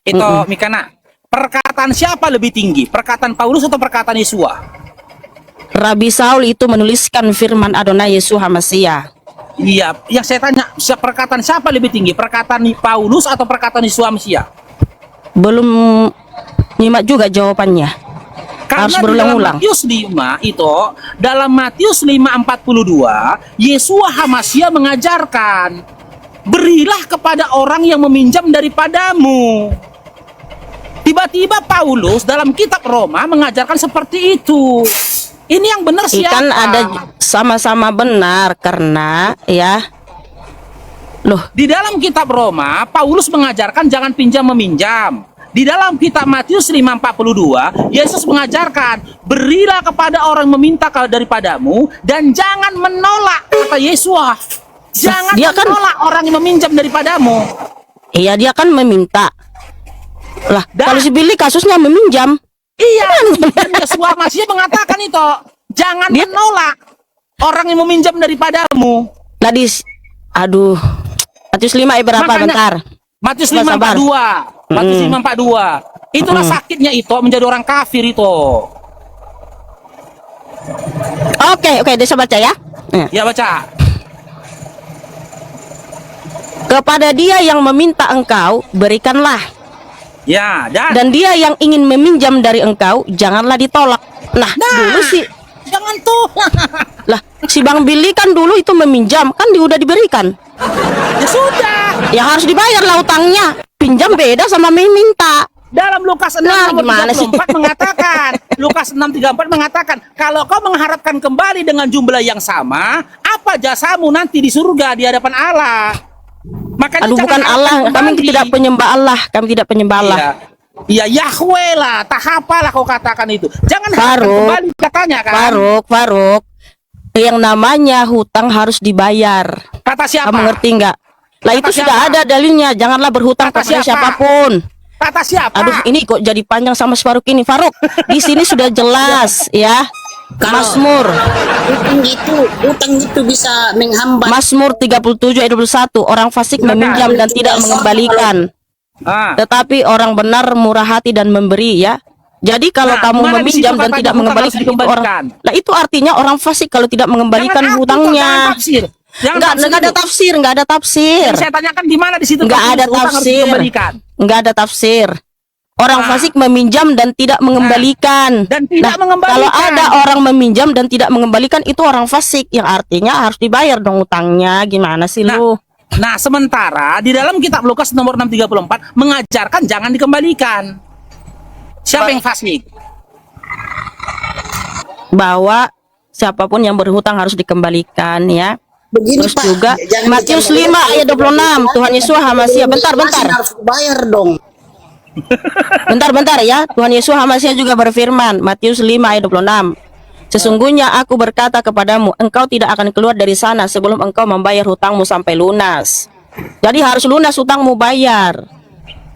Itu Mikana, perkataan siapa lebih tinggi? Perkataan Paulus atau perkataan Yesua? Rabi Saul itu menuliskan firman Adonai Yesus Hamasiah. Iya, yang saya tanya, perkataan siapa lebih tinggi? Perkataan Paulus atau perkataan Yesua Hamasiah? Belum nyimak juga jawabannya. Harus Karena berulang-ulang. Dalam Matius 5:42, Yesua Hamasiah mengajarkan, berilah kepada orang yang meminjam daripadamu. Tiba-tiba Paulus dalam kitab Roma mengajarkan seperti itu. Ini yang benar siapa? Kan ada sama-sama benar karena ya. Loh, Di dalam kitab Roma, Paulus mengajarkan jangan pinjam meminjam. Di dalam kitab Matius 5:42, Yesus mengajarkan, berilah kepada orang meminta daripadamu dan jangan menolak, kata Yesus. Jangan Dia kan- menolak orang yang meminjam daripadamu. iya dia kan meminta. Lah, kalau si Billy kasusnya meminjam. Iya, dan Yesus masih mengatakan itu, jangan menolak orang yang meminjam daripadamu. Aduh. Matius 5 ayat berapa? Makanya- Bentar. Matius Sabar, sabar. 5:42. Matius 5:42. Itulah sakitnya itu menjadi orang kafir itu. Oke, bisa baca ya. Ya baca. Kepada dia yang meminta engkau, berikanlah. Ya, Dan dia yang ingin meminjam dari engkau, janganlah ditolak. Nah, dulu sih, jangan tuh. lah si Bang Billy kan dulu itu meminjam, kan udah diberikan. Ya sudah. Ya harus dibayar lah utangnya. Pinjam beda sama meminta. Dalam Lukas 6 Nah, nomor gimana sih? 34 mengatakan, Lukas 6:34 mengatakan, kalau kau mengharapkan kembali dengan jumlah yang sama, apa jasamu nanti di surga di hadapan Allah? Makanya Aduh, jangan bukan harapkan Allah. Kami kembali. tidak penyembah Allah. Kami tidak penyembah Allah. Iya, Yahweh lah, tak apalah kau katakan itu. Jangan harapkan Faruk, kembali katanya kan. Faruk. Yang namanya hutang harus dibayar. Kata siapa? Kamu ngerti nggak? Lah itu Kata sudah siapa? ada dalilnya. Janganlah berhutang Kata kepada siapa? siapapun. Kata siapa? Aduh, ini kok jadi panjang sama si Faruk ini. Faruk, di sini sudah jelas ya. Mazmur Utang itu bisa menghambat. Mazmur 37 ayat 21. Orang fasik meminjam dan tidak mengembalikan. Tetapi orang benar murah hati dan memberi ya. Jadi kalau Nah, kamu mana di meminjam situ dan katanya tidak hutang mengembalikan, harus itu orang, dikembalikan? lah itu artinya orang fasik kalau tidak mengembalikan hutangnya. Enggak ada tafsir, enggak ada tafsir. Saya tanyakan di mana di situ? Enggak ada hutang harus tafsir. dikembalikan? Enggak ada tafsir. Orang fasik meminjam dan tidak mengembalikan. Dan tidak mengembalikan. Kalau ada orang meminjam dan tidak mengembalikan, itu orang fasik, yang artinya harus dibayar dong utangnya. Gimana sih lu? Nah, sementara di dalam kitab Lukas nomor 6:34 mengajarkan jangan dikembalikan. Siapa yang fasik? Bahwa siapapun yang berhutang harus dikembalikan ya. Begini, Terus Pak, juga jangan Matius dikembalikan. 5 ayat 26, Tuhan Yesus Hamasiah. Bentar. Harus bayar dong. Bentar ya. Tuhan Yesus Hamasiah juga berfirman, Matius 5 ayat 26. Sesungguhnya aku berkata kepadamu, engkau tidak akan keluar dari sana sebelum engkau membayar hutangmu sampai lunas. Jadi harus lunas hutangmu, bayar.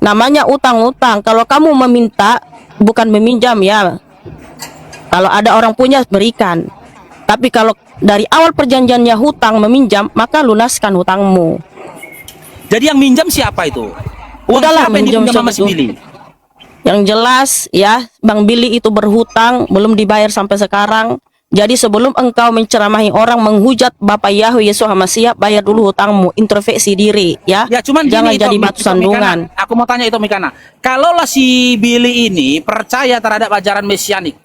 Namanya utang-utang. Kalau kamu meminta, bukan meminjam ya. Kalau ada orang punya, berikan. Tapi kalau dari awal perjanjiannya hutang meminjam, maka lunaskan hutangmu. Jadi yang minjam siapa itu? Uang Udahlah, siapa yang minjam dipinjam sama si sama Billy? Yang jelas ya, Bang Billy itu berhutang, belum dibayar sampai sekarang. Jadi sebelum engkau menceramahi orang, menghujat Bapak Yahweh Yesus Hamasiah, bayar dulu hutangmu, introspeksi diri ya. Ya cuman jangan gini, jadi itu, batu sandungan. Mikana. Aku mau tanya itu Mikana. Kalaulah si Billy ini percaya terhadap ajaran mesianik,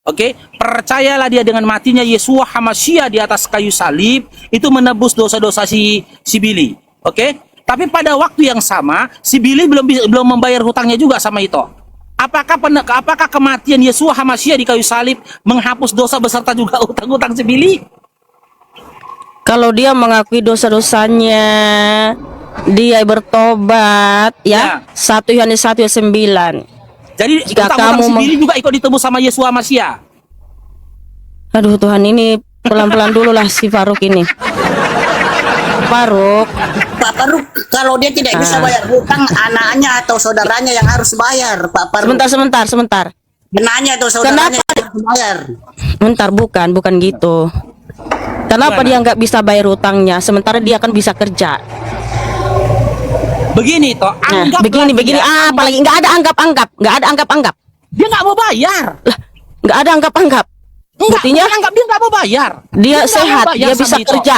oke, percayalah dia dengan matinya Yesus Hamasiah di atas kayu salib itu menebus dosa-dosa si Billy, oke? Tapi pada waktu yang sama si Billy belum membayar hutangnya juga sama itu. Apakah kematian Yesus Hamasiah di kayu salib menghapus dosa beserta juga utang-utang si Billy? Kalau dia mengakui dosa-dosanya, dia bertobat ya. 1 Yohanes 1 ayat 9. Jadi Jika utang-utang kamu si Billy juga ikut ditebus sama Yesus Hamasiah. Aduh Tuhan, ini pelan-pelan dulu lah si Faruk ini. Faruk, Pak Faruk, kalau dia tidak bisa bayar hutang, anaknya atau saudaranya yang harus bayar, Pak Faruk. sebentar. Anaknya atau saudaranya Kenapa? yang harus bayar. Bentar, bukan gitu. Kenapa dia nggak bisa bayar hutangnya, sementara dia kan bisa kerja? Begini toh, Nah, anggap begini. Apalagi nggak ada anggap-anggap. dia nggak mau bayar. Lah, nggak ada anggap-anggap. Buktinya Bukan anggap dia nggak mau bayar. dia nggak mau sehat, bayar dia sama bisa itu. kerja.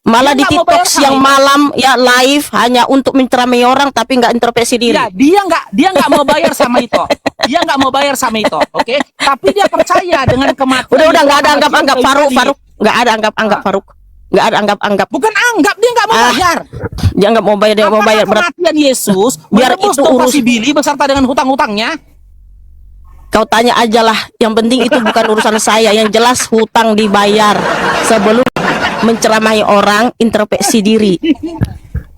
Malah Dia di nggak mau TikTok bayar sama siang itu. malam ya live hanya untuk menceramai orang tapi nggak introspeksi diri. Ya, dia nggak mau bayar sama itu. Dia nggak mau bayar sama itu, oke? Tapi dia percaya dengan kematian. Udah nggak ada anggap-anggap Yesus Faruk. Nggak ada anggap-anggap Faruk. Nggak ada anggap-anggap. Bukan anggap, dia nggak mau bayar. Dia nggak mau bayar, dia nggak mau bayar. Apakah kematian Yesus biar menebus itu dosa urus- si Billy beserta dengan hutang-hutangnya? Kau tanya aja lah. Yang penting itu bukan urusan saya. Yang jelas hutang dibayar sebelum menceramahi orang, introspeksi diri.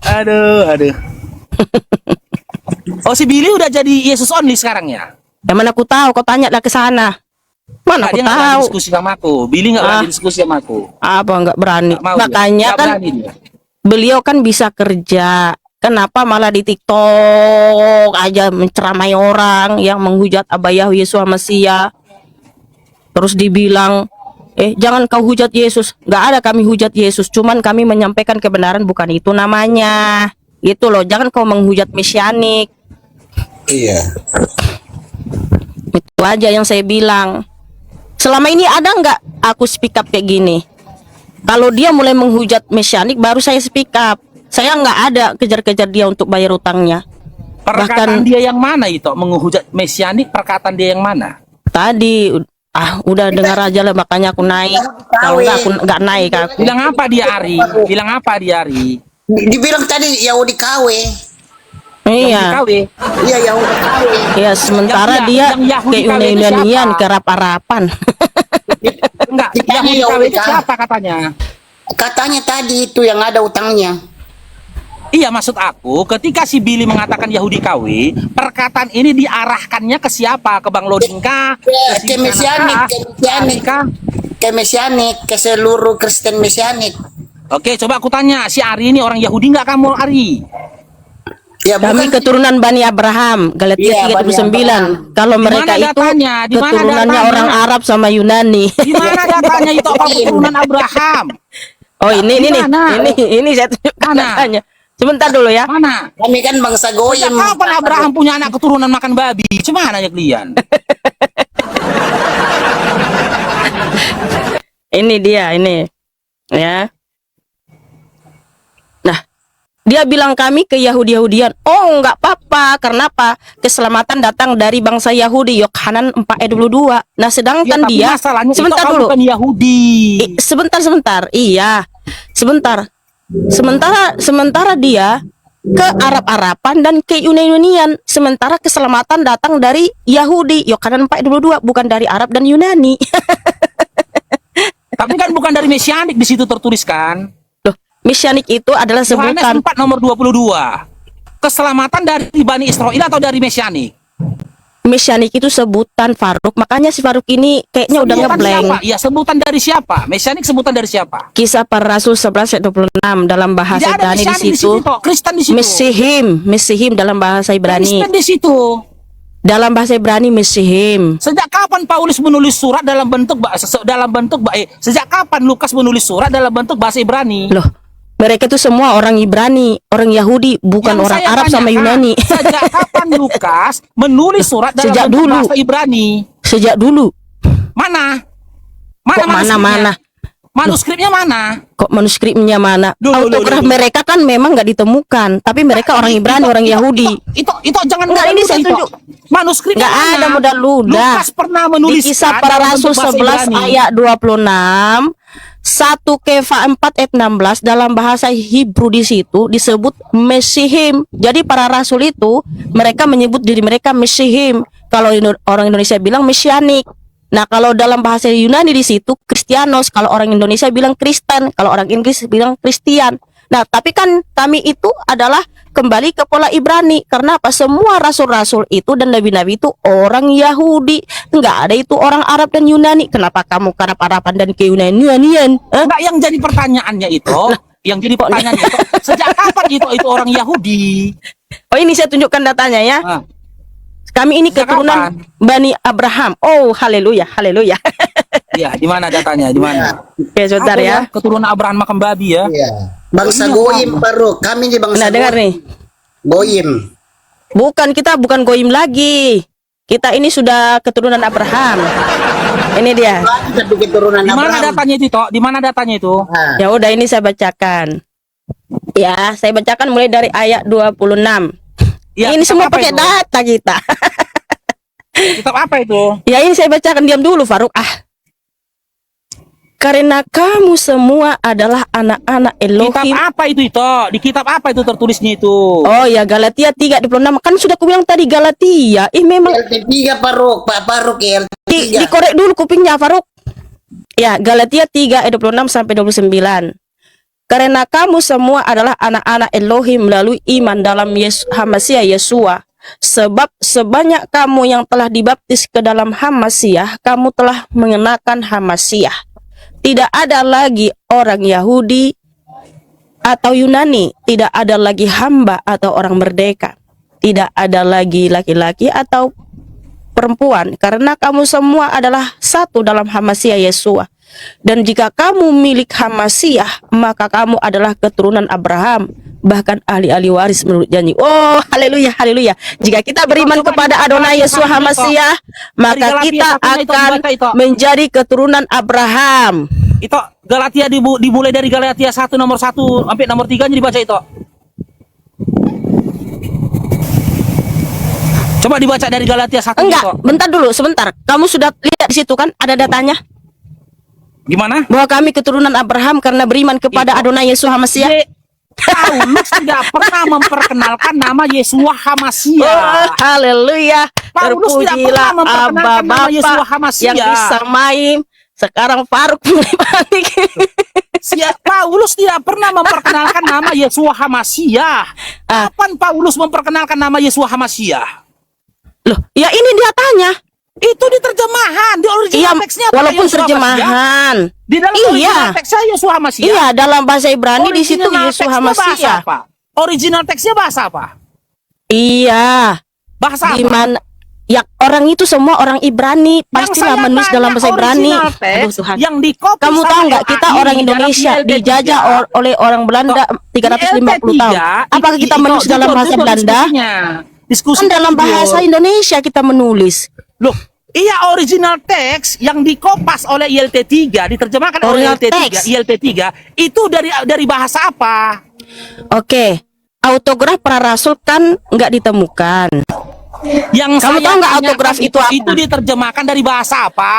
Aduh. Oh, si Billy udah jadi Yesus only sekarang ya? Yang mana aku tahu? Kau tanya lah ke sana. Mana aku Dia nggak berani tahu? diskusi sama aku. Billy nggak berani diskusi sama aku. Apa nggak berani? Nggak mau Makanya dia. Nggak kan berani dia. beliau kan bisa kerja. Kenapa malah di TikTok aja menceramai orang yang menghujat Abayah Yesua Mesia? Terus dibilang, jangan kau hujat Yesus. Nggak ada kami hujat Yesus. Cuman kami menyampaikan kebenaran, bukan itu namanya. Itu loh, jangan kau menghujat mesianik. Iya. Itu aja yang saya bilang. Selama ini ada nggak aku speak up kayak gini? Kalau dia mulai menghujat mesianik, baru saya speak up. Saya nggak ada kejar-kejar dia untuk bayar utangnya. Perkataan dia yang mana itu? Menghujat mesianik, perkataan dia yang mana? Tadi udah dengar aja lah, makanya aku naik. Kalau nggak aku nggak naik aku. Bilang apa dia Ari? Bilang apa dia Ari? Dibilang tadi Yahudi KW. Iya, KW. Iya, Yahudi KW. ya sementara Yang dia Yahudi kayak KW itu Unanian siapa? kerap-arapan. Enggak, Ditanya Yahudi KW Yahudi itu KW. siapa katanya? Katanya tadi itu yang ada utangnya. Iya, maksud aku ketika si Billy mengatakan Yahudi KW, perkataan ini diarahkannya ke siapa? Ke Bang Loding kah? Ke Mesianik, ke Mesianik, ke seluruh Kristen Mesianik. Oke, coba aku tanya, si Ari ini orang Yahudi nggak kamu Ari? Ya Kami bukan keturunan Bani Abraham, Galatia Iya, Bani 3:29. Abraham. Kalau Di mereka mana itu datanya? Di mana keturunannya datanya? orang Arab sama Yunani. Di mana datanya itu apa keturunan Abraham? Oh, ini Di nih. mana? Ini saya tunjukkan Mana? datanya. Sebentar dulu ya. Mana? kami kan bangsa Sejak goyim. kapan Abraham punya anak keturunan makan babi? Cemana ya kalian? Ini dia, ini. Ya. Nah, dia bilang kami ke Yahudi-Yahudian. Oh, enggak apa-apa. Karena apa? Keselamatan datang dari bangsa Yahudi. Yohanan 4:22. Nah, sedangkan tapi dia masalahnya sebentar itu kau dulu. bukan Yahudi. Sebentar. Iya. Sebentar. Sementara dia ke Arab-Araban dan ke Yunani-Yunanian. Sementara keselamatan datang dari Yahudi. Yohanan 4:22, bukan dari Arab dan Yunani. Tapi kan bukan dari Mesianik di situ tertulis kan? Loh, mesianik itu adalah Yohanes sebutan 4 nomor 22. Keselamatan dari Bani Israel atau dari Mesianik? mesianik itu sebutan Faruk. Makanya si Faruk ini kayaknya udah Sebutan ngeblank. siapa? Ya, sebutan dari siapa? Mesianik sebutan dari siapa? Kisah para Rasul 11:26 dalam bahasa Tidak ada Ibrani di Mesianik di situ. situ, toh. Kristen di situ. Mesihim dalam bahasa Ibrani. Kristen di situ. Dalam bahasa Ibrani Mesihim. Sejak kapan Paulus menulis surat dalam bentuk sejak kapan Lukas menulis surat dalam bentuk bahasa Ibrani? Loh, mereka itu semua orang Ibrani, orang Yahudi, bukan Yang orang saya Arab sama tanyakan, Yunani. Sejak kapan Lukas menulis surat dalam Sejak bentuk dulu. bahasa Ibrani? Sejak dulu. Mana? Kok mana? Manuskripnya mana? Kok manuskripnya mana? Duh, Autograf mereka kan memang nggak ditemukan, tapi mereka orang Ibrani, orang Yahudi. Itu jangan Enggak, ini saya itu. tunjuk. Manuskripnya Nggak mana? ada mudah-mudah. Lukas pernah Di menulis Kisah Para Rasul 11 ayat 26, 1 Kefa 4 ayat 16 dalam bahasa Hebrew di situ disebut Mesihim. Jadi para rasul itu mereka menyebut diri mereka Mesihim. Kalau orang Indonesia bilang Mesianik. Nah, kalau dalam bahasa Yunani di situ Kristianos, kalau orang Indonesia bilang Kristen, kalau orang Inggris bilang Kristian. Nah, tapi kan kami itu adalah kembali ke pola Ibrani. Karena apa? Semua rasul-rasul itu dan nabi-nabi itu orang Yahudi. Enggak ada itu orang Arab dan Yunani. Kenapa kamu ke Arab-Araban dan ke Yunanian? Enggak, yang jadi pertanyaannya itu, sejak kapan itu orang Yahudi? Oh, ini saya tunjukkan datanya ya. Ah. Kami ini Sejak keturunan kapan? Bani Abraham. Oh, haleluya, haleluya. Iya, di mana datanya? Di mana? Oke, sebentar Ada ya. Keturunan Abraham makan babi ya. Iya. Bangsa Iya, goyim baru. Kami di bangsa Nah, dengar goyim. nih. Goyim. Bukan, kita bukan goyim lagi. Kita ini sudah keturunan Abraham. Ini dia. Satu keturunan Di mana Abraham. datanya itu, Tok? Di mana datanya itu? Nah, Ya udah, ini saya bacakan. Ya, saya bacakan mulai dari ayat 26. Ya, Ini kitab semua apa pakai itu? data kita. Kitab apa itu? Ya, ini saya bacakan, diam dulu Faruk. Karena kamu semua adalah anak-anak Kitab Elohim. apa itu, Tok? Di kitab apa itu tertulisnya itu? Oh ya, Galatia 3:26. Kan sudah aku bilang tadi Galatia. Memang LT3 Faruk, Pak Faruk ya, LT3. dikorek dulu kupingnya Faruk. Ya, Galatia 3:26 sampai 29. Karena kamu semua adalah anak-anak Elohim melalui iman dalam Hamasiah Yesua. Sebab sebanyak kamu yang telah dibaptis ke dalam Hamasiah, kamu telah mengenakan Hamasiah. Tidak ada lagi orang Yahudi atau Yunani, tidak ada lagi hamba atau orang merdeka, tidak ada lagi laki-laki atau perempuan, karena kamu semua adalah satu dalam Hamasiah Yesua. Dan jika kamu milik Hamasiah, maka kamu adalah keturunan Abraham, bahkan ahli-ahli waris menurut janji. Oh, haleluya, haleluya. Jika kita beriman kepada Adonai Yesua Hamasiah, maka kita akan menjadi keturunan Abraham. Itu Galatia dimulai dari Galatia 1 nomor 1 sampai nomor 3-nya dibaca itu. Coba dibaca dari Galatia 1 Enggak, itu. bentar dulu, sebentar. Kamu sudah lihat di situ kan ada datanya Gimana? bahwa kami keturunan Abraham karena beriman kepada Adonai Yesua Hamasiah. Paulus tidak pernah memperkenalkan nama Yesua Oh, Hamasiah. haleluya. Paulus tidak Terpujilah pernah memperkenalkan Abba nama Yesua Bapa Hamasiah. yang bisa main. Sekarang Faruk mulai balik. Paulus tidak pernah memperkenalkan nama Yesua Hamasiah. Kapan Paulus memperkenalkan nama Yesua Hamasiah? Loh, ya ini dia tanya. Itu di terjemahan, di original Iya, teksnya apa walaupun Yesua terjemahan. Hamasiah? Di dalam original teksnya Yesua Hamasiah. Iya, dalam bahasa Ibrani di situ Original Yesua teksnya bahasa Hamasiah. apa? Original teksnya bahasa apa? Iya. Bahasa Di apa? mana ya orang itu semua orang Ibrani, Yang pastilah saya menulis tanya, dalam bahasa Ibrani. original teks Aduh Tuhan. yang dikopi Kamu sama tahu nggak kita LAI orang dalam Indonesia ILT3, dijajah oleh orang Belanda 350 tahun. Apakah kita menulis dalam bahasa Belanda? Diskusi Kan dalam bahasa Indonesia kita menulis. Loh, iya original teks yang dikopas oleh ILT3, diterjemahkan oleh Original ILT3, teks. ILT3 itu dari bahasa apa? Oke, autograf para rasul kan nggak ditemukan. Yang Kamu saya tahu nggak tanyakan autograf itu apa? Itu diterjemahkan dari bahasa apa?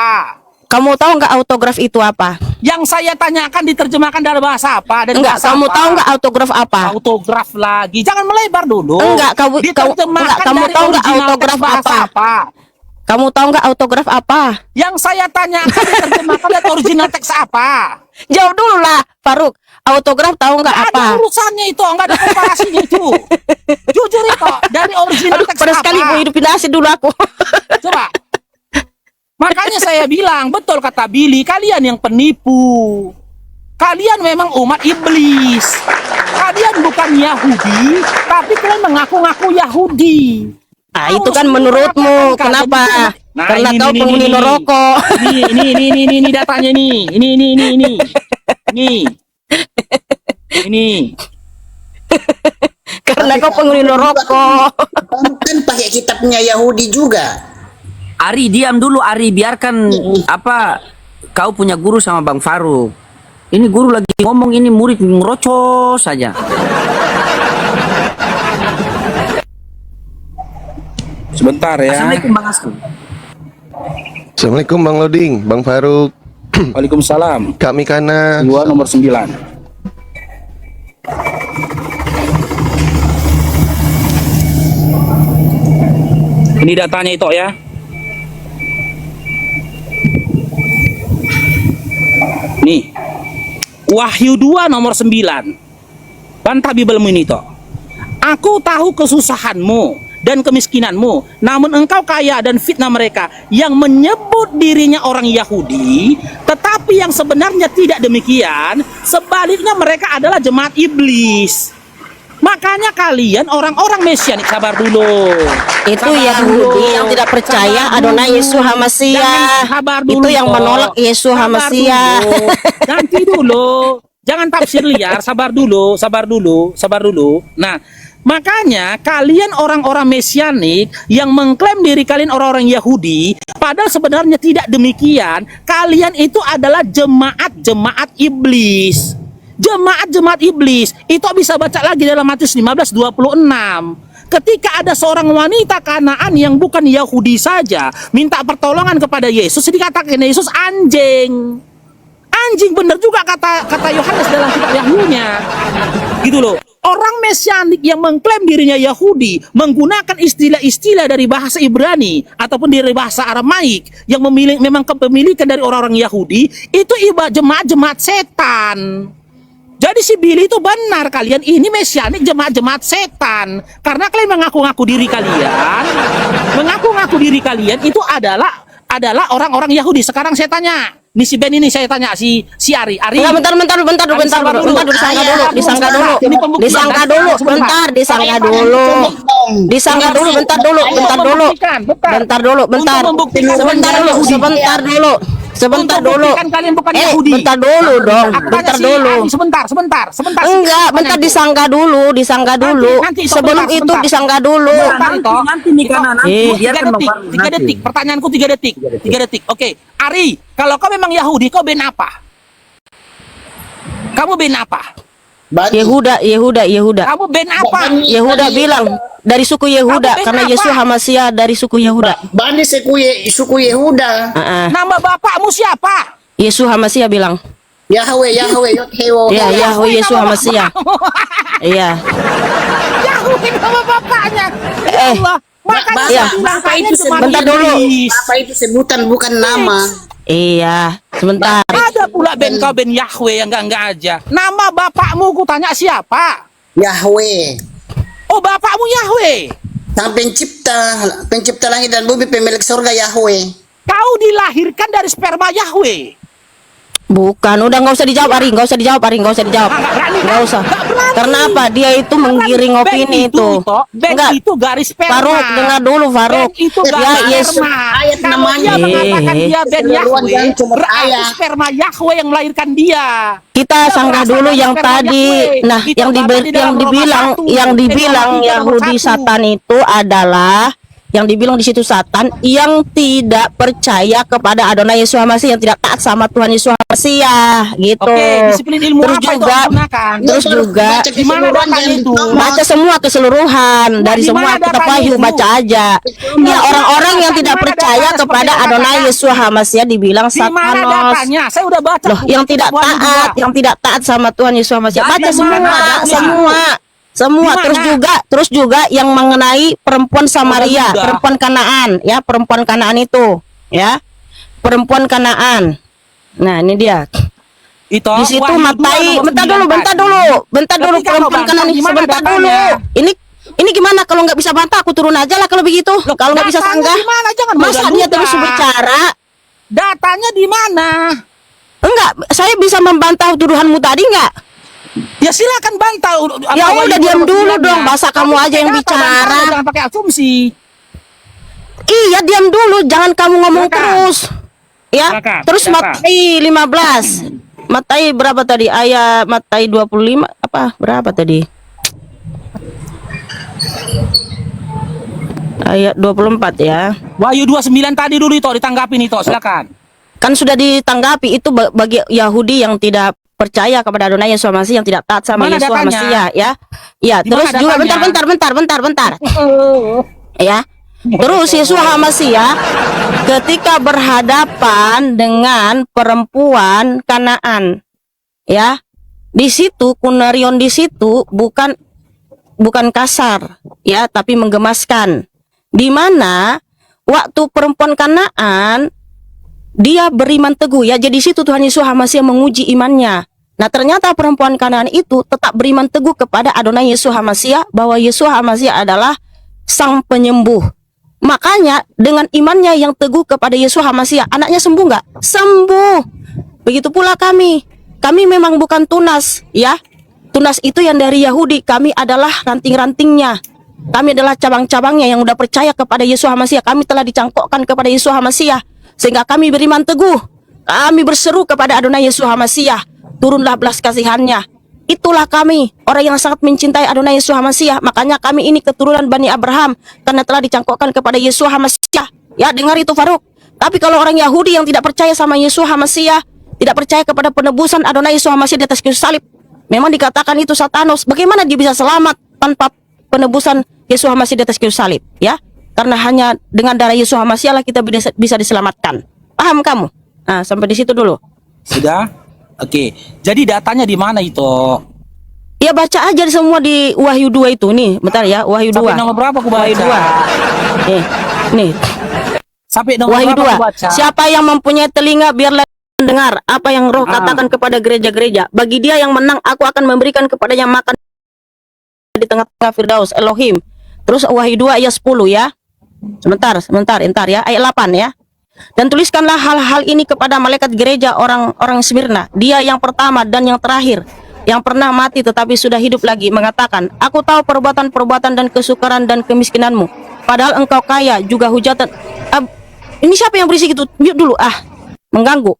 Kamu tahu nggak autograf itu apa? Yang saya tanyakan diterjemahkan dari bahasa apa? Dari Enggak, bahasa kamu apa? tahu nggak autograf apa? Autograf lagi. Jangan melebar dulu. Enggak, kamu Diterjemahkan kamu dari tahu nggak original autograf teks bahasa apa? Kamu tahu nggak autograf apa? Yang saya tanyakan diterjemahkan dari original teks apa? Jawab dulu lah, Faruk. Autograf tahu nggak Nggak apa? ada urusannya itu, nggak ada komparasinya itu. Jujur itu, dari original Aduh, teks pada apa? sekali mau hidupin nasi dulu aku. Coba. Makanya saya bilang, betul kata Billy, kalian yang penipu. Kalian memang umat iblis. Kalian bukan Yahudi, tapi kalian mengaku-ngaku Yahudi. Nah, itu kan menurutmu. Kenapa? Nah, Karena ini, kau ini, penghuni ini. neraka. Ini datanya nih. Ini. Karena kau penghuni neraka. Kamu kan pakai kitabnya Yahudi juga. Ari, diam dulu Ari, biarkan apa kau punya guru sama Bang Faruk. Ini guru lagi ngomong, ini murid ngerocos saja. Sebentar ya. Assalamualaikum Bang Astu. Assalamualaikum Bang Loding, Bang Faruk. Waalaikumsalam. Kami Kana. 2 nomor 9. Ini datanya itu ya. Nih. Wahyu 2 nomor 9. Bantah Bibelmu ini toh. Aku tahu kesusahanmu dan kemiskinanmu, namun engkau kaya dan fitnah mereka yang menyebut dirinya orang Yahudi, tetapi yang sebenarnya tidak demikian. Sebaliknya mereka adalah jemaat iblis. Makanya kalian orang-orang Mesianik, sabar dulu. Itu Sabar Yahudi dulu. yang tidak percaya Sabar Adonai dulu. Yesus Hamasiah. Jangan, sabar dulu, Itu yang toh. menolak Yesus Sabar Hamasiah. dulu. Nanti dulu. Jangan tafsir liar, sabar dulu. Nah, Makanya kalian orang-orang Mesianik yang mengklaim diri kalian orang-orang Yahudi, padahal sebenarnya tidak demikian. Kalian itu adalah jemaat-jemaat iblis. Jemaat-jemaat iblis. Itu bisa baca lagi dalam Matius 15:26. Ketika ada seorang wanita Kanaan yang bukan Yahudi saja minta pertolongan kepada Yesus, dikatakan Yesus anjing. Anjing, bener juga kata Yohanes dalam kitab Yahunya. Gitu loh. Orang Mesianik yang mengklaim dirinya Yahudi menggunakan istilah-istilah dari bahasa Ibrani ataupun dari bahasa Aramaik yang memang kepemilikan dari orang-orang Yahudi, itu ibarat jemaat-jemaat setan. Jadi si Billy itu benar, kalian ini Mesianik jemaat-jemaat setan. Karena kalian mengaku-ngaku diri kalian itu adalah orang-orang Yahudi. Sekarang saya tanya, nih si Ben ini saya tanya si Ari. Enggak, bentar dulu, disangka dulu. Sebentar dulu. Kan kalian bukan Yahudi. Bentar dulu dong. Bentar dulu. Sebentar. Enggak, bentar disangka dulu. Nanti, Sebelum sebentar, itu sebentar. disangka dulu. Nanti nih karena nanti biarkan Bang Faru 3 detik. Pertanyaanku 3 detik. Oke, Ari, kalau kau memang Yahudi, kau ben apa? Kamu ben apa? Bani. Yehuda. Kamu ben apa? Yehuda bilang dari suku Yehuda Kamu karena ben Yesus apa? Hamasia dari suku Yehuda. Bani suku Yehuda. Nama bapakmu siapa? Yesus Hamasia bilang. Yahweh, Yot-Hewo. Iya, Yahweh Yesus nama Hamasia. bapakmu. Iya. Yahweh nama bapaknya. Ya Allah. Makanya Bapak- saya bilang Bapak kalian itu jemaat sebentar dulu. iblis. Apa itu sebutan bukan nama. Iya, sebentar. Ada pula ben kau ben Yahweh yang enggak aja. Nama bapakmu ku tanya siapa? Yahweh. Oh, bapakmu Yahweh. Sang pencipta langit dan bumi, pemilik surga Yahweh. Kau dilahirkan dari sperma Yahweh. Bukan, udah nggak usah dijawab Ari, nggak usah dijawab. Nggak berani, Nggak usah. nggak berani. Karena apa? Dia itu menggiring Ben opini itu. Ben Enggak. itu garis sperma. Faruk, dengar dulu Faruk. Ben itu Ya, garis Yesus. sperma. Ayat Kalau namanya. dia mengatakan dia Ben Keseluruhan Yahweh, jangan cuma berarti ayat. sperma Yahweh yang melahirkan dia. Kita Dia sanggah berasal dulu dari yang sperma tadi. Yahweh. Nah, Itu yang Bapak di dalam Roma 1. dibilang Roma 3 nomor Yahudi 1. Satan itu adalah yang dibilang di situ Satan yang tidak percaya kepada Adonai Yesus Masih, yang tidak taat sama Tuhan Yesus Masih, gitu. Oke, disiplin ilmu terus apa itu juga, harus gunakan? terus juga Baca Di mana keseluruhan, datanya jangan itu? ditambah. baca semua keseluruhan dari Di semua mana kitab datanya Wahyu, itu? baca aja. Ya, orang-orang yang Di tidak mana percaya datanya kepada seperti Adonai katakan? Yesus Hamasya dibilang Di mana Satanos. datanya? Saya udah baca. Loh, yang tidak taat, yang tidak taat sama Tuhan Yesus Masih. Jadi Baca di mana semua. Di Terus juga yang mengenai perempuan Samaria, juga. perempuan Kanaan, ya, perempuan Kanaan itu, ya. Perempuan Kanaan. Nah, ini dia. Itu Di situ Wahyu 2 Matai, nomor bentar 9 dulu, tadi. bentar dulu Ketika kau perempuan bantah, Kanaan ini, di mana sebentar datanya? dulu. Ini gimana kalau nggak bisa bantah aku turun aja lah kalau begitu. Loh, Kalau nggak bisa datanya sanggah, di mana? Jangan masa dia mudah-mudah. terus bicara? Datanya di mana? Enggak, saya bisa membantah tuduhanmu tadi enggak? Ya silakan bantah. Ya Wahyu udah, 2 diam nomor dulu 9-nya. dong, masa kamu aja yang pakai data, bicara. bantah, jangan pakai asumsi. Iya, diam dulu, jangan kamu ngomong Silakan. terus. Ya. Silakan, Terus silakan. Matai 15. Matai berapa tadi? Ayat Matai 25 apa? Berapa tadi? Ayat 24 ya. Wahyu 29 tadi dulu itu ditanggapi nih, silakan. Kan sudah ditanggapi itu bagi Yahudi yang tidak percaya kepada Adonai Yesus Masih, yang tidak taat sama Mana Yesus datanya? Masih, ya. Ya, Di terus mana juga datanya? bentar. Ya. Terus Yesus Hamasia ketika berhadapan dengan perempuan Kanaan, ya, di situ kunarion di situ bukan kasar, ya, tapi menggemaskan. Di mana waktu perempuan Kanaan dia beriman teguh, ya, jadi situ Tuhan Yesus Hamasia menguji imannya. Nah, ternyata perempuan Kanaan itu tetap beriman teguh kepada Adonai Yesus Hamasia, bahwa Yesus Hamasia adalah sang penyembuh. Makanya dengan imannya yang teguh kepada Yesus Hamasia, anaknya sembuh nggak? Sembuh. Begitu pula kami memang bukan tunas, ya. Tunas itu yang dari Yahudi, kami adalah ranting-rantingnya. Kami adalah cabang-cabangnya yang udah percaya kepada Yesus Hamasia. Kami telah dicangkokkan kepada Yesus Hamasia, sehingga kami beriman teguh. Kami berseru kepada Adonai Yesus Hamasia, turunlah belas kasihannya. Itulah kami, orang yang sangat mencintai Adonai Yeshua HaMashiach. Makanya kami ini keturunan Bani Abraham, karena telah dicangkokkan kepada Yeshua HaMashiach. Ya, dengar itu Faruk. Tapi kalau orang Yahudi yang tidak percaya sama Yeshua HaMashiach, tidak percaya kepada penebusan Adonai Yeshua HaMashiach di atas kayu salib, memang dikatakan itu Satanos. Bagaimana dia bisa selamat tanpa penebusan Yeshua HaMashiach di atas kayu salib? Ya, karena hanya dengan darah Yeshua HaMashiach lah kita bisa diselamatkan. Paham kamu? Nah, sampai di situ dulu. Sudah? Oke. Jadi datanya di mana itu? Ya baca aja semua di Wahyu 2 itu. Nih, bentar ya, Wahyu 2. Sampai nomor berapa aku baca? Wahyu 2. Nih. Sampai nomor Wahyu berapa 2. aku baca? Siapa yang mempunyai telinga biarlah mendengar apa yang Roh katakan kepada gereja-gereja. Bagi dia yang menang, aku akan memberikan kepadanya makan di tengah-tengah Firdaus Elohim. Terus Wahyu 2 ayat 10 ya. Sebentar ya. Ayat 8 ya. Dan tuliskanlah hal-hal ini kepada malaikat gereja orang-orang Smyrna. Dia yang pertama dan yang terakhir, yang pernah mati tetapi sudah hidup lagi, mengatakan, aku tahu perbuatan-perbuatan dan kesukaran dan kemiskinanmu, padahal engkau kaya, juga hujatan. Ini siapa yang berisik itu? Mute dulu, mengganggu.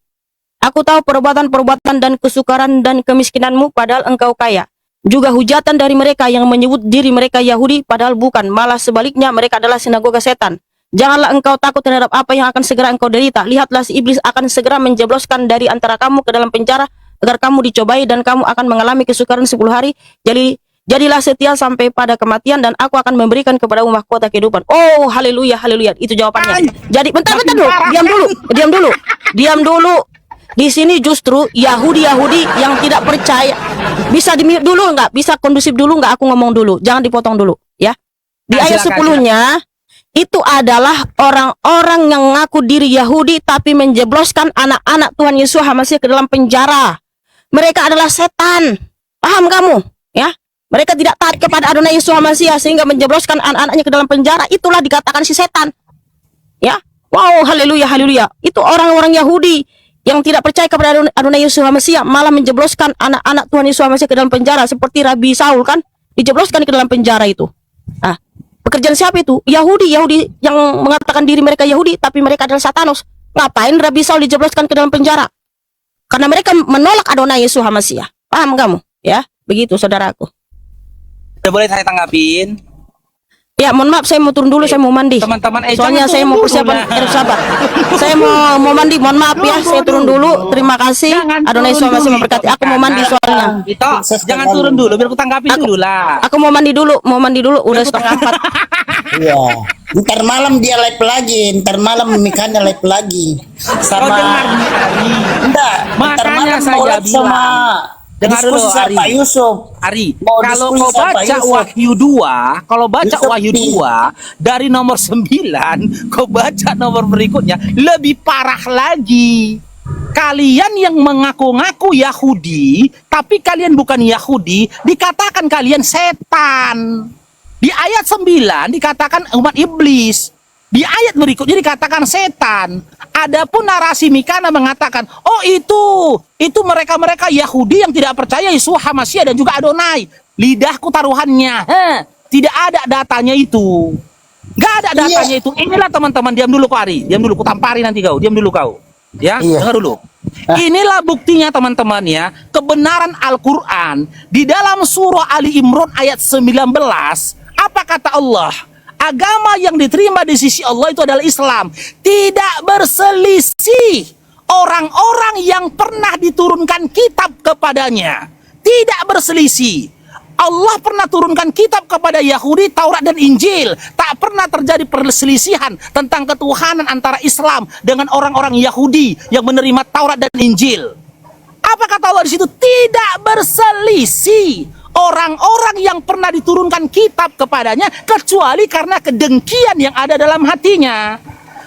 Aku tahu perbuatan-perbuatan dan kesukaran dan kemiskinanmu, padahal engkau kaya, juga hujatan dari mereka yang menyebut diri mereka Yahudi, padahal bukan, malah sebaliknya mereka adalah sinagoga setan. Janganlah engkau takut terhadap apa yang akan segera engkau derita. Lihatlah, si iblis akan segera menjebloskan dari antara kamu ke dalam penjara, agar kamu dicobai dan kamu akan mengalami kesukaran 10 hari. Jadilah setia sampai pada kematian, dan aku akan memberikan kepadamu mahkota kehidupan. Oh, haleluya, haleluya. Itu jawabannya. Jadi bentar dulu. Diam dulu. Di sini justru Yahudi yang tidak percaya. Bisa di-mute dulu nggak? Bisa kondusif dulu nggak? Aku ngomong dulu. Jangan dipotong dulu, ya. Di ayat 10-nya itu adalah orang-orang yang mengaku diri Yahudi tapi menjebloskan anak-anak Tuhan Yesus HaMashiach ke dalam penjara. Mereka adalah setan. Paham kamu? Ya. Mereka tidak taat kepada Adonai Yesus HaMashiach sehingga menjebloskan anak-anaknya ke dalam penjara. Itulah dikatakan si setan. Ya. Wow, haleluya, haleluya. Itu orang-orang Yahudi yang tidak percaya kepada Adonai Yesus HaMashiach malah menjebloskan anak-anak Tuhan Yesus HaMashiach ke dalam penjara, seperti Rabi Saul kan dijebloskan ke dalam penjara itu. Pekerjaan siapa itu? Yahudi yang mengatakan diri mereka Yahudi tapi mereka adalah Satanos. Ngapain Rabi Saul dijebloskan ke dalam penjara? Karena mereka menolak Adonai Yesus HaMashiach. Paham kamu? Ya, begitu saudaraku. Udah boleh saya tanggapin? Ya, mohon maaf, saya mau turun dulu, saya mau mandi. Teman-teman, soalnya jangan saya mau turun persiapan dulu, nah. sabar. Saya mau mandi, mohon maaf ya, saya turun dulu. Terima kasih. Adonai Yesus HaMashiach memberkati. Aku mau mandi soalnya. Itu jangan turun dulu, biar aku tanggapin dulu lah. Aku mau mandi dulu, udah 3:30. Iya. Ntar malam dia live lagi, ntar malam Mikanya live lagi. Sama enggak, ntar Makanya malam saya mau live bilang. sama Dengar dulu, diskusi sama Ari. Pak Yusuf. Ari, Mau kalau diskusi kau sama Pak baca Yusuf. Wahyu 2, kalau baca Yusuf Wahyu nih. 2 dari nomor 9, kau baca nomor berikutnya lebih parah lagi. Kalian yang mengaku-ngaku Yahudi, tapi kalian bukan Yahudi, dikatakan kalian setan. Di ayat 9 dikatakan umat iblis. Di ayat berikutnya dikatakan setan. Adapun narasi Mikana mengatakan, oh itu mereka-mereka Yahudi yang tidak percaya Yesus HaMashiach dan juga Adonai. Lidahku taruhannya. Tidak ada datanya itu. Nggak ada datanya itu. Inilah teman-teman, diam dulu kau Ari. Diam dulu, ku tampari nanti kau. Diam dulu kau. Ya, dengar dulu. Inilah buktinya teman-teman ya, kebenaran Al-Quran. Di dalam surah Ali Imran ayat 19, apa kata Allah? Agama yang diterima di sisi Allah itu adalah Islam. Tidak berselisih orang-orang yang pernah diturunkan kitab kepadanya. Tidak berselisih. Allah pernah turunkan kitab kepada Yahudi, Taurat dan Injil. Tak pernah terjadi perselisihan tentang ketuhanan antara Islam dengan orang-orang Yahudi yang menerima Taurat dan Injil. Apa kata Allah di situ? Tidak berselisih orang-orang yang pernah diturunkan kitab kepadanya, kecuali karena kedengkian yang ada dalam hatinya.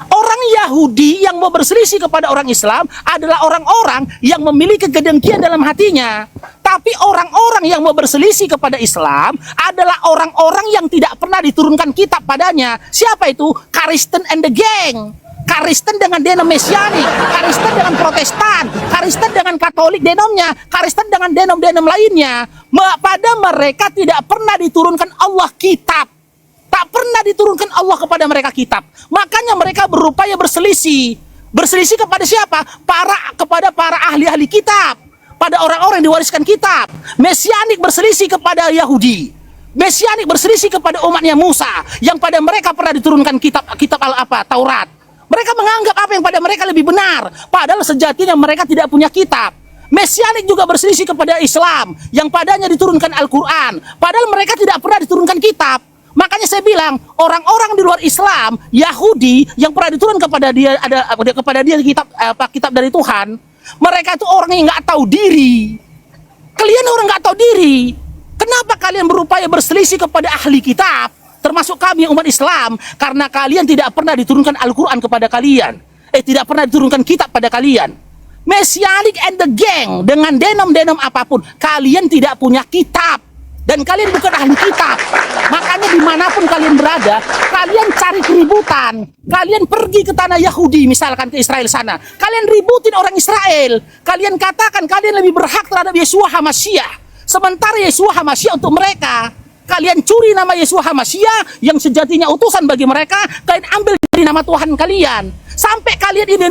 Orang Yahudi yang mau berselisih kepada orang Islam adalah orang-orang yang memiliki kedengkian dalam hatinya. Tapi orang-orang yang mau berselisih kepada Islam adalah orang-orang yang tidak pernah diturunkan kitab padanya. Siapa itu? Kristen and the gang. Kristen dengan denom Mesianik, Kristen dengan Protestan, Kristen dengan Katolik denomnya, Kristen dengan denom-denom lainnya. Pada mereka tidak pernah diturunkan Allah kitab. Tak pernah diturunkan Allah kepada mereka kitab. Makanya mereka berupaya berselisih. Berselisih kepada siapa? Kepada para ahli-ahli kitab. pada orang-orang yang diwariskan kitab. Mesianik berselisih kepada Yahudi. Mesianik berselisih kepada umatnya Musa yang pada mereka pernah diturunkan kitab Taurat. Mereka menganggap apa yang pada mereka lebih benar, padahal sejatinya mereka tidak punya kitab. Mesianik juga berselisih kepada Islam yang padanya diturunkan Al-Quran, padahal mereka tidak pernah diturunkan kitab. Makanya saya bilang, orang-orang di luar Islam, Yahudi yang pernah diturunkan kepada dia kitab dari Tuhan, mereka itu orang yang nggak tahu diri. Kalian orang nggak tahu diri. Kenapa kalian berupaya berselisih kepada ahli kitab, termasuk kami umat Islam, karena kalian tidak pernah diturunkan Al-Quran kepada kalian. Tidak pernah diturunkan kitab pada kalian. Mesianik and the gang dengan denom-denom apapun, kalian tidak punya kitab. Dan kalian bukan ahli kitab. Makanya dimanapun kalian berada, kalian cari keributan. Kalian pergi ke tanah Yahudi, misalkan ke Israel sana. Kalian ributin orang Israel. Kalian katakan kalian lebih berhak terhadap Yeshua HaMashiach. Sementara Yeshua HaMashiach untuk mereka. Kalian curi nama Yeshua HaMashiach yang sejatinya utusan bagi mereka. Kalian ambil dari nama Tuhan kalian. Sampai kalian di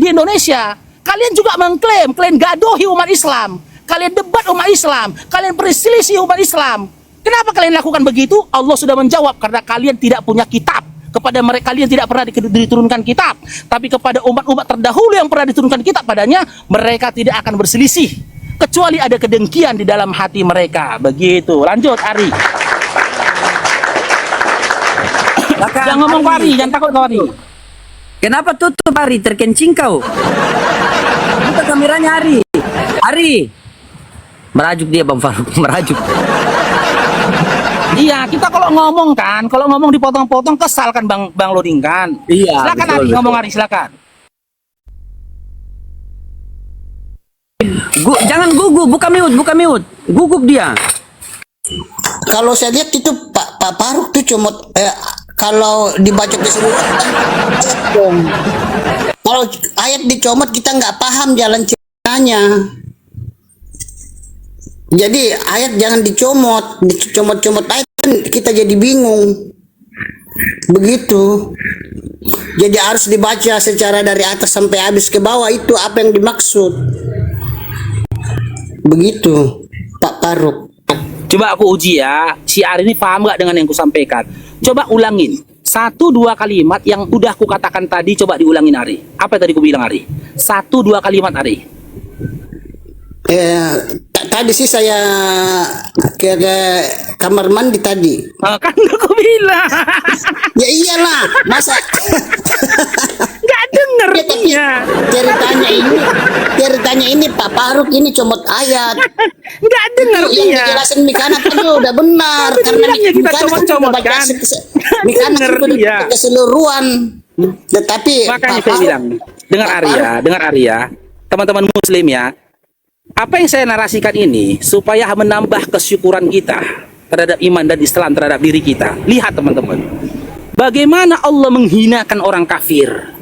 Indonesia, kalian juga mengklaim, kalian gadohi umat Islam. Kalian debat umat Islam, kalian perselisih umat Islam. Kenapa kalian lakukan begitu? Allah sudah menjawab, karena kalian tidak punya kitab. Kepada mereka kalian tidak pernah diturunkan kitab. Tapi kepada umat-umat terdahulu yang pernah diturunkan kitab padanya, mereka tidak akan berselisih. Kecuali ada kedengkian di dalam hati mereka. Begitu. Lanjut, Ari. Jangan ngomong kau, Ari. Jangan takut kau, Ari. Kenapa tutup, Ari? Terkencing kau. Buka kameranya, Ari. Ari. Merajuk dia, Bang Faruk. Merajuk. Iya, kita kalau ngomong dipotong-potong kesal kan Bang Loding kan. Iya. Silakan Betul, Ari, betul. ngomong Ari, silakan. Jangan gugup, buka mute. Gugup dia. Kalau saya lihat itu Pak Faruk tuh cuma kalau dibaca keseluruhan dong. Kalau ayat dicomot kita nggak paham jalan ceritanya. Jadi ayat jangan dicomot ayat kan kita jadi bingung. Begitu. Jadi harus dibaca secara dari atas sampai habis ke bawah, itu apa yang dimaksud. Begitu, Pak Faruk. Coba aku uji ya, si Ari ini paham nggak dengan yang kusampaikan? Coba ulangin 1-2 kalimat yang udah aku katakan tadi, coba diulangin Ari. Apa yang tadi aku bilang Ari? 1-2 kalimat Ari. Tadi sih saya ke kamar mandi tadi. Kan aku bilang. Ya iyalah, masa Nggak denger Ya, tapi dia. ceritanya ini Pak Faruk ini comot ayat. Nggak denger Yang dia. dijelasin Mikana tadi udah benar, Tapi karena bilangnya kita Mikana comot-comot, sudah baca kan? Mikana Denger sudah dia. baca keseluruhan. Tetapi Makanya Pak saya Faruk- bilang, dengar Ari ya, teman-teman muslim ya. Apa yang saya narasikan ini supaya menambah kesyukuran kita terhadap iman dan Islam terhadap diri kita. Lihat teman-teman, bagaimana Allah menghinakan orang kafir.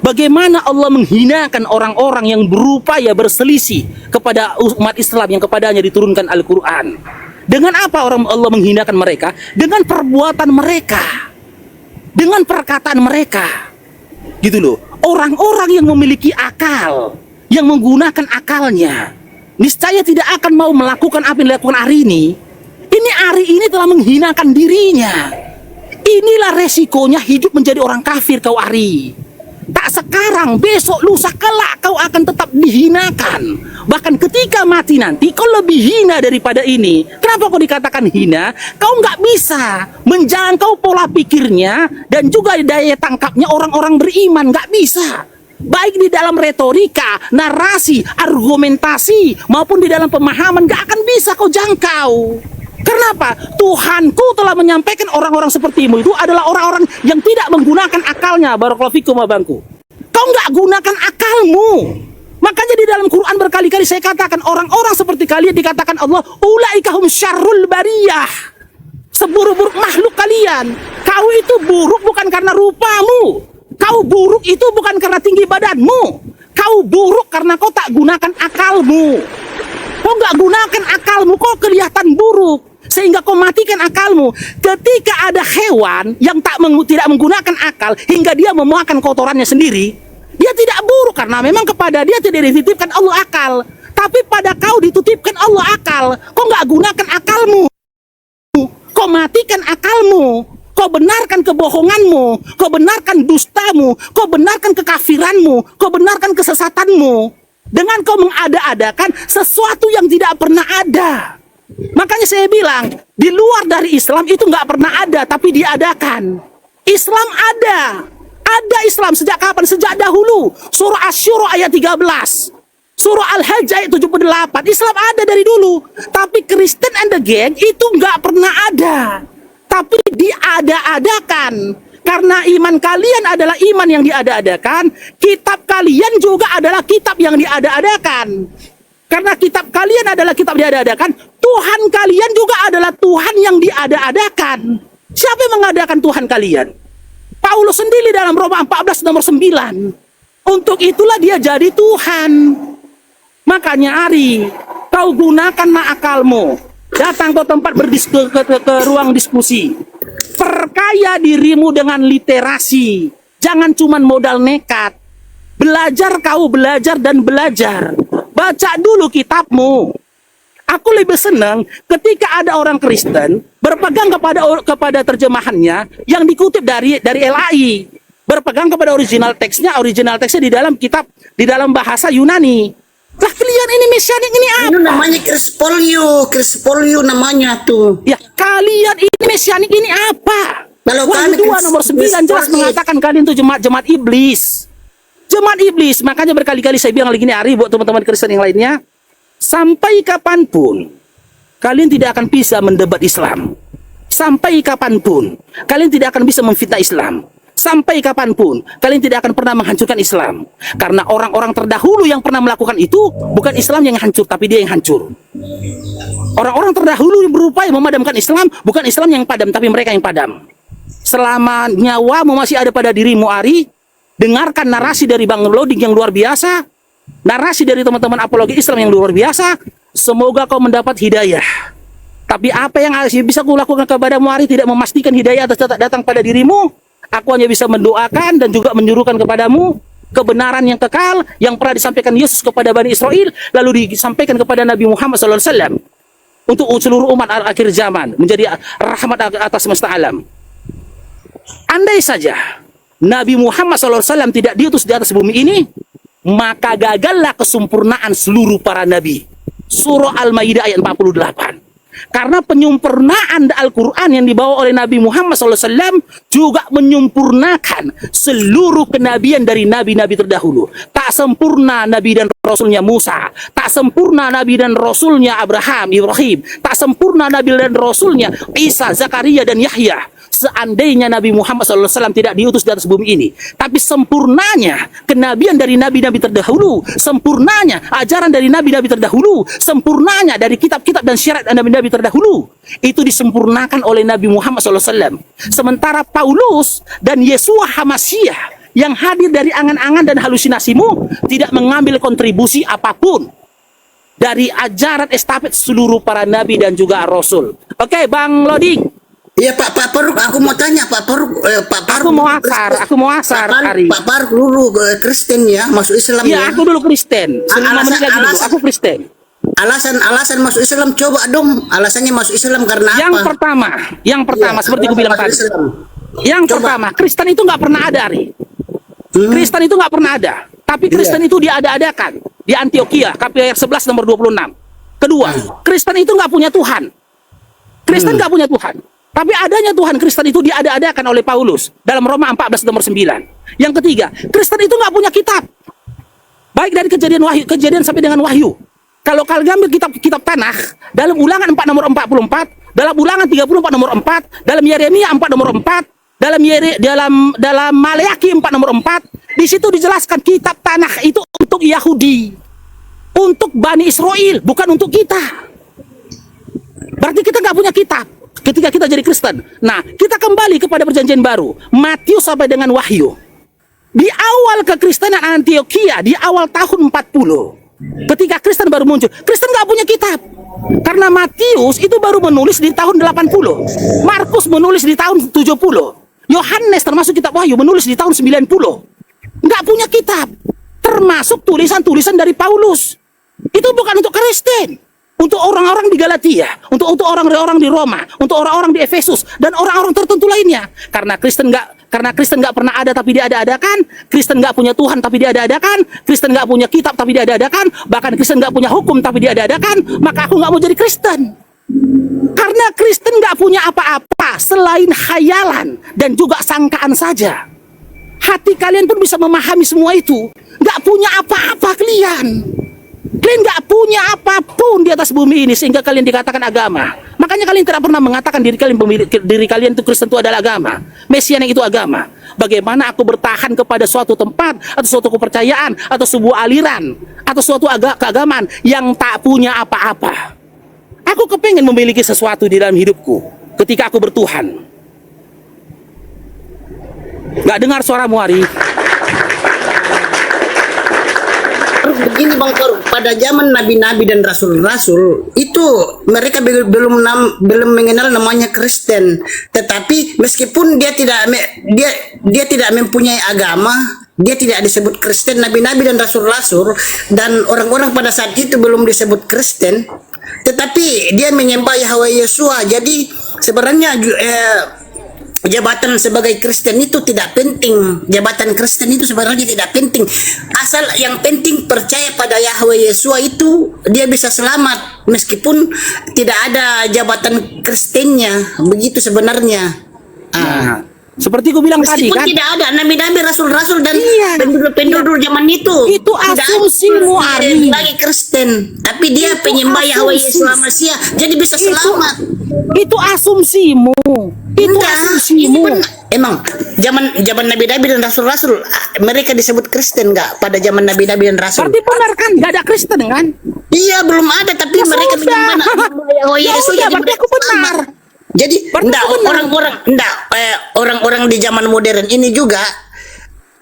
Bagaimana Allah menghinakan orang-orang yang berupaya berselisih kepada umat Islam yang kepadanya diturunkan Al-Quran. Dengan apa Allah menghinakan mereka? Dengan perbuatan mereka, dengan perkataan mereka, gitu loh. Orang-orang yang memiliki akal, yang menggunakan akalnya, niscaya tidak akan mau melakukan apa yang dilakukan Ari ini. Ari ini telah menghinakan dirinya. Inilah resikonya hidup menjadi orang kafir kau Ari. Tak sekarang, besok, lusa, kelak kau akan tetap dihinakan. Bahkan ketika mati nanti kau lebih hina daripada ini. Kenapa kau dikatakan hina? Kau nggak bisa menjangkau pola pikirnya dan juga daya tangkapnya orang-orang beriman. Nggak bisa. Baik di dalam retorika, narasi, argumentasi, maupun di dalam pemahaman, gak akan bisa kau jangkau. Kenapa? Tuhanku telah menyampaikan orang-orang sepertimu itu adalah orang-orang yang tidak menggunakan akalnya. Barakallahu fikum abangku. Kau nggak gunakan akalmu. Makanya di dalam Quran berkali-kali saya katakan orang-orang seperti kalian dikatakan Allah, ulaikahum syarrul bariyah. Seburuk-buruk makhluk kalian. Kau itu buruk bukan karena rupamu. Kau buruk itu bukan karena tinggi badanmu. Kau buruk karena kau tak gunakan akalmu. Kau nggak gunakan akalmu, kau kelihatan buruk. Sehingga kau matikan akalmu. Ketika ada hewan yang tidak menggunakan akal hingga dia memuakan kotorannya sendiri, dia tidak buruk karena memang kepada dia tidak dititipkan Allah akal. Tapi pada kau dititipkan Allah akal, kau nggak gunakan akalmu. Kau matikan akalmu, kau benarkan kebohonganmu, kau benarkan dustamu, kau benarkan kekafiranmu, kau benarkan kesesatanmu. Dengan kau mengada-adakan sesuatu yang tidak pernah ada. Makanya saya bilang, di luar dari Islam itu nggak pernah ada, tapi diadakan. Islam ada. Ada Islam sejak kapan? Sejak dahulu. Surah Asy-Syura ayat 13. Surah Al-Hajj ayat 78. Islam ada dari dulu. Tapi Kristen and the Gang itu nggak pernah ada. Tapi diada-adakan. Karena iman kalian adalah iman yang diada-adakan, kitab kalian juga adalah kitab yang diada-adakan. Karena kitab kalian adalah kitab diada-adakan, Tuhan kalian juga adalah Tuhan yang diada-adakan. Siapa yang mengadakan Tuhan kalian? Paulus sendiri dalam Roma 14 nomor 9. Untuk itulah dia jadi Tuhan. Makanya Ari, kau gunakanlah akalmu. Datang ke tempat ke ruang diskusi. Perkaya dirimu dengan literasi. Jangan cuma modal nekat. Belajar kau belajar dan belajar. Baca dulu kitabmu. Aku lebih senang ketika ada orang Kristen berpegang kepada terjemahannya yang dikutip dari LAI. Berpegang kepada original teksnya di dalam kitab, di dalam bahasa Yunani. Lah kalian ini mesianik ini apa? Itu namanya Krispolio namanya tuh. Ya, kalian ini mesianik ini apa? Kalau Wahyu kami 2 nomor 9 jelas Krispolio. mengatakan kalian itu jemaat iblis. Jemaat iblis. Makanya berkali-kali saya bilang lagi nih Ari buat teman-teman Kristen yang lainnya, sampai kapanpun kalian tidak akan bisa mendebat Islam. Sampai kapanpun kalian tidak akan bisa memfitnah Islam. Sampai kapanpun kalian tidak akan pernah menghancurkan Islam. Karena orang-orang terdahulu yang pernah melakukan itu bukan Islam yang hancur, tapi dia yang hancur. Orang-orang terdahulu yang berupaya memadamkan Islam bukan Islam yang padam, tapi mereka yang padam. Selama nyawamu masih ada pada dirimu Ari, dengarkan narasi dari Bang Loading yang luar biasa, narasi dari teman-teman apologi Islam yang luar biasa. Semoga kau mendapat hidayah. Tapi apa yang bisa kulakukan kepadamu Ari tidak memastikan hidayah datang pada dirimu. Aku hanya bisa mendoakan dan juga menyuruhkan kepadamu kebenaran yang kekal yang pernah disampaikan Yesus kepada Bani Israel, lalu disampaikan kepada Nabi Muhammad SAW untuk seluruh umat akhir zaman, menjadi rahmat atas semesta alam. Andai saja Nabi Muhammad SAW tidak diutus di atas bumi ini, maka gagallah kesempurnaan seluruh para nabi. Surah Al-Maidah ayat 48. Karena penyempurnaan Al-Quran yang dibawa oleh Nabi Muhammad SAW juga menyempurnakan seluruh kenabian dari nabi-nabi terdahulu. Tak sempurna Nabi dan Rasulnya Musa, tak sempurna Nabi dan Rasulnya Abraham, Ibrahim, tak sempurna Nabi dan Rasulnya Isa, Zakaria, dan Yahya. Seandainya Nabi Muhammad SAW tidak diutus di atas bumi ini, tapi sempurnanya kenabian dari nabi-nabi terdahulu, sempurnanya ajaran dari nabi-nabi terdahulu, sempurnanya dari kitab-kitab dan syariat nabi-nabi terdahulu, itu disempurnakan oleh Nabi Muhammad SAW. Sementara Paulus dan Yesua Hamasyah yang hadir dari angan-angan dan halusinasimu tidak mengambil kontribusi apapun dari ajaran estafet seluruh para nabi dan juga rasul. Oke, Bang Loading. Iya Pak Faruk, aku mau tanya Pak Faruk, Aku mau asar, Ari. Pak Faruk dulu Kristen ya, masuk Islam ya. Iya, aku dulu Kristen. Selama menit lagi dulu, aku Kristen. Alasan masuk Islam, coba dong. Alasannya masuk Islam karena Yang apa? pertama, Iya, seperti aku bilang masuk tadi. Islam. Yang Coba. pertama, Kristen itu nggak pernah ada, Ari. Kristen itu nggak pernah ada. Tapi Kristen itu diada-adakan di Antioquia, KPR 11 nomor 26. Kedua, Kristen itu nggak punya Tuhan. Kristen nggak punya Tuhan. Tapi adanya Tuhan Kristen itu diada-adakan oleh Paulus dalam Roma 14 nomor 9. Yang ketiga, Kristen itu nggak punya kitab. Baik dari kejadian sampai dengan Wahyu. Kalau kalian ambil kitab Tanakh, dalam Ulangan 4 nomor 44, dalam Ulangan 34 nomor 4, dalam Yeremia 4 nomor 4, dalam Maleakhi 4 nomor 4, di situ dijelaskan kitab Tanakh itu untuk Yahudi, untuk Bani Israel, bukan untuk kita. Berarti kita nggak punya kitab ketika kita jadi Kristen. Nah, kita kembali kepada perjanjian baru, Matius sampai dengan Wahyu. Di awal kekristenan Antioquia, di awal tahun 40, ketika Kristen baru muncul, Kristen nggak punya kitab. Karena Matius itu baru menulis di tahun 80, Markus menulis di tahun 70, Yohanes termasuk kitab Wahyu menulis di tahun 90. Nggak punya kitab, termasuk tulisan-tulisan dari Paulus. Itu bukan untuk Kristen. Untuk orang-orang di Galatia, untuk orang-orang di Roma, untuk orang-orang di Efesus dan orang-orang tertentu lainnya. Karena Kristen nggak pernah ada tapi dia ada-adakan, Kristen nggak punya Tuhan tapi dia ada-adakan, Kristen nggak punya kitab tapi dia ada-adakan, bahkan Kristen nggak punya hukum tapi dia ada-adakan, maka aku nggak mau jadi Kristen. Karena Kristen nggak punya apa-apa selain khayalan dan juga sangkaan saja. Hati kalian pun bisa memahami semua itu. Nggak punya apa-apa kalian. Kalian nggak punya apapun di atas bumi ini sehingga kalian dikatakan agama. Makanya kalian tidak pernah mengatakan diri kalian itu Kristen itu adalah agama. Mesianik itu agama. Bagaimana aku bertahan kepada suatu tempat atau suatu kepercayaan atau sebuah aliran atau suatu keagamaan yang tak punya apa-apa. Aku kepengen memiliki sesuatu di dalam hidupku ketika aku bertuhan. Nggak dengar suaramu, Ari. Begini Bang Farouk, pada zaman nabi-nabi dan rasul-rasul itu mereka belum mengenal namanya Kristen. Tetapi meskipun dia tidak mempunyai agama, dia tidak disebut Kristen. Nabi-nabi dan rasul-rasul dan orang-orang pada saat itu belum disebut Kristen, tetapi dia menyembah Yahweh Yeshua. Jadi sebenarnya jabatan sebagai Kristen itu tidak penting. Jabatan Kristen itu sebenarnya tidak penting. Asal yang penting percaya pada Yahweh Yeshua, itu dia bisa selamat meskipun tidak ada jabatan Kristennya. Begitu sebenarnya. Nah, seperti gue bilang tadi Meskipun kan. tidak ada nabi-nabi, rasul-rasul dan Iya. penduduk zaman itu. Itu Tidak asumsimu, ada Ari. lagi Kristen, tapi dia Itu penyembah Yahweh asumsi. Yeshua Masya, jadi bisa selamat. Itu asumsimu. Itu Enggak, asumsimu. ini emang zaman nabi-nabi dan rasul-rasul mereka disebut Kristen nggak pada zaman nabi-nabi dan rasul? Berarti benar kan? Gak ada Kristen kan? Iya, belum ada, tapi Ya mereka sudah. menyembah Yahweh Ya Yeshua, udah, jadi berarti mereka aku benar. selamat. Jadi Berarti enggak, aku benar. orang-orang di zaman modern ini juga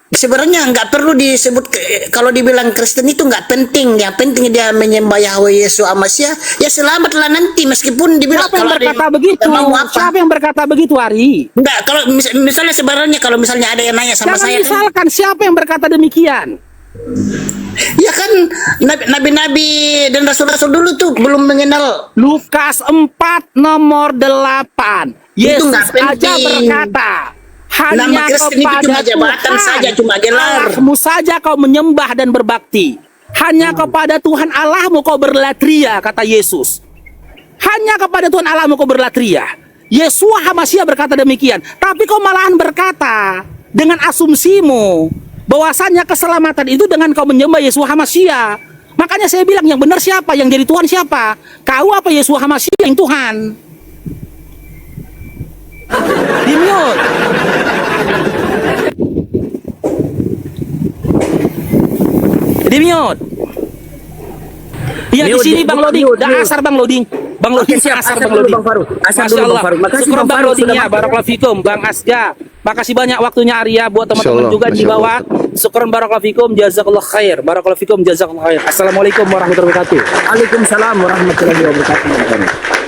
sebenarnya nggak perlu disebut kalau dibilang Kristen itu nggak penting. Yang penting dia menyembah Yahweh Yeshua Masya, ya selamatlah nanti meskipun dibilang Siapa yang kalau ada berkata yang begitu? mau apa. Siapa yang berkata begitu, Ari? Enggak, kalau misalnya sebenarnya kalau misalnya ada yang nanya sama Jangan saya kan, misalkan siapa yang berkata demikian. ya kan nabi-nabi dan rasul-rasul dulu tuh belum mengenal. Lukas 4 nomor 8. Yesus nggak aja penting. berkata, hanya Nama Kristen itu kepada cuma jabatan Tuhan saja, cuma gelar. Allahmu saja kau menyembah dan berbakti. Hanya kepada Tuhan Allahmu kau berlatria, kata Yesus. Hanya kepada Tuhan Allahmu kau berlatria. Yeshua HaMasyiah berkata demikian. Tapi kau malahan berkata dengan asumsimu bahwasannya keselamatan itu dengan kau menyembah Yeshua HaMasyiah. Makanya saya bilang yang benar siapa? Yang jadi Tuhan siapa? Kau apa Yeshua HaMasyiah yang Tuhan? Di mute. Di mute. Iya di Mute, sini Bang mute, Loding. mute, Dah mute. asar Bang Loding. Bang Loding Oke, siap. asar Asar Bang dulu, Loding. Bang Faruk. Asar Masya dulu, Bang Allah. Faruk. Makasih, Syukur Bang Bang Faruk, Loding sudah ya. masuk. Barakallahu fikum. Bang Asga. Makasih banyak waktunya Arya buat teman-teman Masya juga di Allah, bawah. Syukur barakallahu fikum. Jazakallah khair. Barakallahu fikum. Jazakallah khair. Assalamualaikum warahmatullahi wabarakatuh. Waalaikumsalam warahmatullahi wabarakatuh.